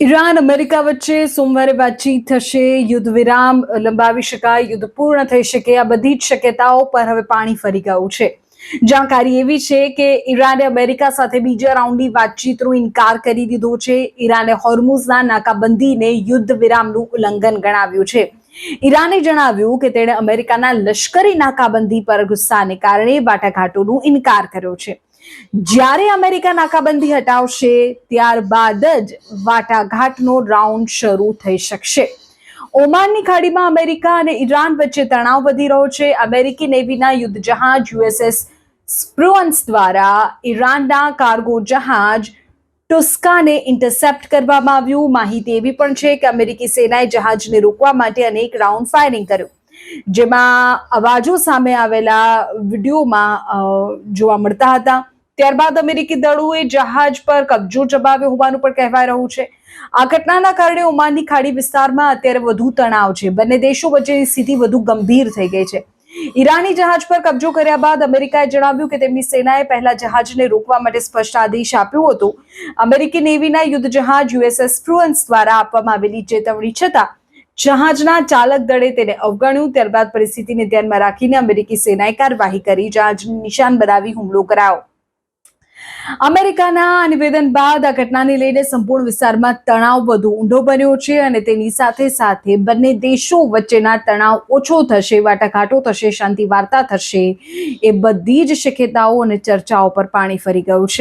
Iran America વચ્ચે સોમવારે વાતચીત થશે, યુદ્ધ વિરામ લંબાવી શકાય, યુદ્ધ પૂર્ણ થઈ શકે, આ બધી જ શક્યતાઓ પર હવે પાણી ફરી ગયું છે. જાણકારી એવી છે કે ઈરાને અમેરિકા સાથે બીજા રાઉન્ડની વાતચીતનો ઇનકાર કરી દીધો છે. ઈરાને હોર્મુઝના નાકાબંધીને યુદ્ધ વિરામનું ઉલ્લંઘન ગણાવ્યું છે. ઈરાને જણાવ્યું કે તેણે અમેરિકાના લશ્કરી નાકાબંધી પર ગુસ્સાને કારણે વાટાઘાટોનો ઇનકાર કર્યો છે. જ્યારે અમેરિકા નાકાબંધી હટાવશે ત્યારબાદ જ વાટાઘાટનો રાઉન્ડ શરૂ થઈ શકશે. ઓમાનની ખાડીમાં અમેરિકા અને ઈરાન વચ્ચે તણાવ વધી રહ્યો છે. અમેરિકી નેવીના યુદ્ધ જહાજ યુએસએસ સ્પ્રુઅન્સ દ્વારા ઈરાનના કાર્ગો જહાજ ટુસ્કાને ઇન્ટરસેપ્ટ કરવામાં આવ્યું. માહિતી એવી પણ છે કે અમેરિકી સેનાએ જહાજને રોકવા માટે અનેક રાઉન્ડ ફાયરિંગ કર્યું, જેમાં અવાજો સામે આવેલા વિડીયોમાં જોવા મળતા હતા. ત્યારબાદ અમેરિકી દળોએ જહાજ પર કબજો જમાવ્યો હોવાનું પણ કહેવાય રહ્યું છે. આ ઘટનાના કારણે ઓમાનની ખાડી વિસ્તારમાં અત્યારે વધુ તણાવ છે. બંને દેશો વચ્ચેની સ્થિતિ વધુ ગંભીર થઈ ગઈ છે. ઈરાની જહાજ પર કબજો કર્યા બાદ અમેરિકાએ જણાવ્યું કે તેમની સેનાએ પહેલા જહાજને રોકવા માટે સ્પષ્ટ આદેશ આપ્યો હતો. અમેરિકી નેવીના યુદ્ધ જહાજ યુએસએસ સ્પ્રુઅન્સ દ્વારા આપવામાં આવેલી ચેતવણી છતાં જહાજના ચાલક દળે તેને અવગણ્યું. ત્યારબાદ પરિસ્થિતિને ધ્યાનમાં રાખીને અમેરિકી સેનાએ કાર્યવાહી કરી જહાજને નિશાન બનાવી હુમલો કરાયો. અમેરિકાના નિવેદન બાદ આ ઘટનાને લઈને સંપૂર્ણ વિસ્તારમાં તણાવ વધુ ઊંડો બન્યો છે અને તેની સાથે સાથે બંને દેશો વચ્ચેના તણાવ ઓછો થશે, વાટાઘાટો થશે, શાંતિ વાર્તા થશે, એ બધી જ શક્યતાઓ અને ચર્ચાઓ પર પાણી ફરી ગયું છે.